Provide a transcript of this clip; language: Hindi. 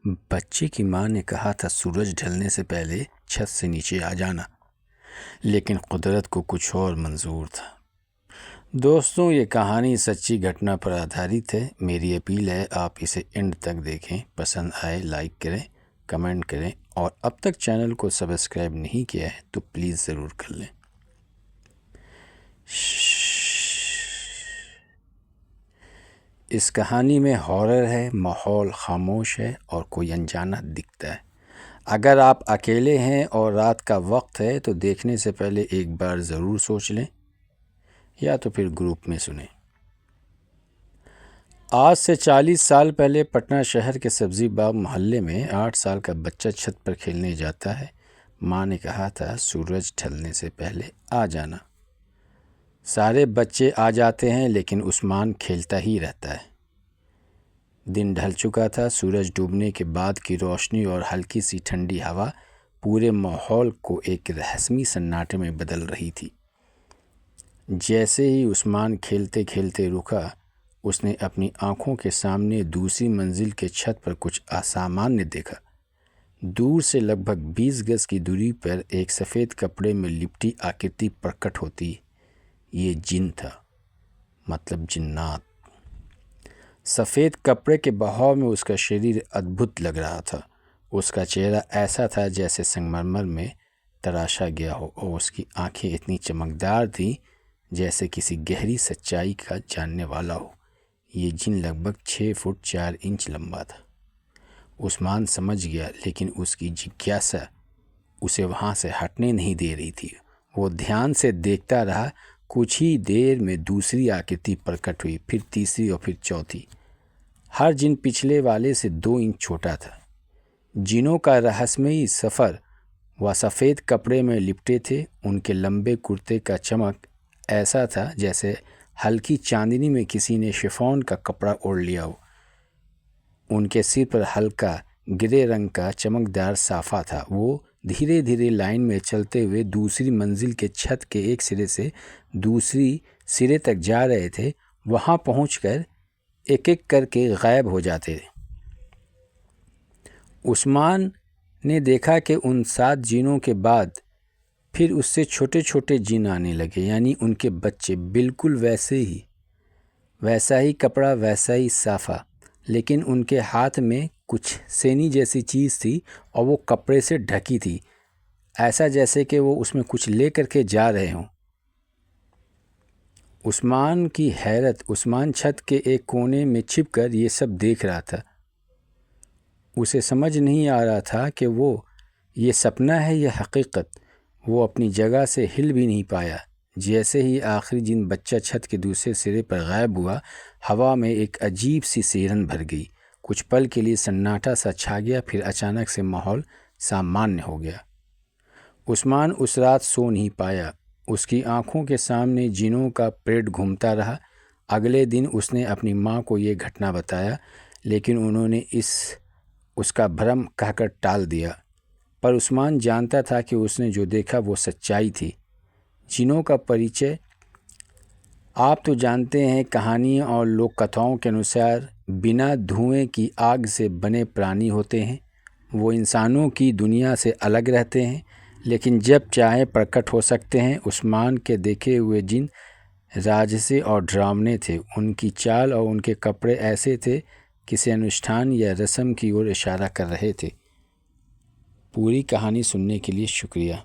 बच्चे की माँ ने कहा था सूरज ढलने से पहले छत से नीचे आ जाना, लेकिन कुदरत को कुछ और मंजूर था। दोस्तों, ये कहानी सच्ची घटना पर आधारित है। मेरी अपील है आप इसे एंड तक देखें। पसंद आए लाइक करें, कमेंट करें, और अब तक चैनल को सब्सक्राइब नहीं किया है तो प्लीज़ ज़रूर कर लें। इस कहानी में हॉरर है, माहौल खामोश है और कोई अनजाना दिखता है। अगर आप अकेले हैं और रात का वक्त है तो देखने से पहले एक बार ज़रूर सोच लें, या तो फिर ग्रुप में सुनें। आज से 40 साल पहले पटना शहर के सब्जी बाग मोहल्ले में 8 साल का बच्चा छत पर खेलने जाता है। माँ ने कहा था सूरज ढलने से पहले आ जाना। सारे बच्चे आ जाते हैं लेकिन उस्मान खेलता ही रहता है। दिन ढल चुका था। सूरज डूबने के बाद की रोशनी और हल्की सी ठंडी हवा पूरे माहौल को एक रहस्यमय सन्नाटे में बदल रही थी। जैसे ही उस्मान खेलते खेलते रुका, उसने अपनी आंखों के सामने दूसरी मंजिल के छत पर कुछ असामान्य देखा। दूर से लगभग 20 गज की दूरी पर एक सफ़ेद कपड़े में लिपटी आकृति प्रकट होती। ये जिन था, मतलब जिन्नात। सफ़ेद कपड़े के बहाव में उसका शरीर अद्भुत लग रहा था। उसका चेहरा ऐसा था जैसे संगमरमर में तराशा गया हो, और उसकी आंखें इतनी चमकदार थीं जैसे किसी गहरी सच्चाई का जानने वाला हो। ये जिन लगभग 6 फुट 4 इंच लंबा था। उस्मान समझ गया, लेकिन उसकी जिज्ञासा उसे वहाँ से हटने नहीं दे रही थी। वो ध्यान से देखता रहा। कुछ ही देर में दूसरी आकृति प्रकट हुई, फिर तीसरी और फिर चौथी। हर जिन पिछले वाले से 2 इंच छोटा था। जिनों का रहस्यमयी सफ़र वह सफ़ेद कपड़े में लिपटे थे। उनके लंबे कुर्ते का चमक ऐसा था जैसे हल्की चांदनी में किसी ने शिफॉन का कपड़ा ओढ़ लिया हो। उनके सिर पर हल्का ग्रे रंग का चमकदार साफा था। वो धीरे धीरे लाइन में चलते हुए दूसरी मंजिल के छत के एक सिरे से दूसरी सिरे तक जा रहे थे। वहां पहुंचकर एक एक करके गायब हो जाते थे। उस्मान ने देखा कि उन 7 जिनों के बाद फिर उससे छोटे छोटे जिन आने लगे, यानी उनके बच्चे। बिल्कुल वैसा ही कपड़ा, वैसा ही साफा, लेकिन उनके हाथ में कुछ सेनी जैसी चीज़ थी और वो कपड़े से ढकी थी, ऐसा जैसे कि वो उसमें कुछ ले करके जा रहे हों। उस्मान की हैरत। उस्मान छत के एक कोने में छिपकर ये सब देख रहा था। उसे समझ नहीं आ रहा था कि वो ये सपना है या हकीकत। वो अपनी जगह से हिल भी नहीं पाया। जैसे ही आखिरी जिन बच्चा छत के दूसरे सिरे पर गायब हुआ, हवा में एक अजीब सी सिहरन भर गई। कुछ पल के लिए सन्नाटा सा छा गया, फिर अचानक से माहौल सामान्य हो गया। उस्मान उस रात सो नहीं पाया। उसकी आंखों के सामने जिनों का परेड घूमता रहा। अगले दिन उसने अपनी माँ को ये घटना बताया, लेकिन उन्होंने उसका भ्रम कहकर टाल दिया। पर उस्मान जानता था कि उसने जो देखा वो सच्चाई थी। जिनों का परिचय आप तो जानते हैं। कहानियों और लोक कथाओं के अनुसार बिना धुएं की आग से बने प्राणी होते हैं। वो इंसानों की दुनिया से अलग रहते हैं, लेकिन जब चाहे प्रकट हो सकते हैं। उस्मान के देखे हुए जिन राजसी और डरावने थे। उनकी चाल और उनके कपड़े ऐसे थे, किसी अनुष्ठान या रस्म की ओर इशारा कर रहे थे। पूरी कहानी सुनने के लिए शुक्रिया।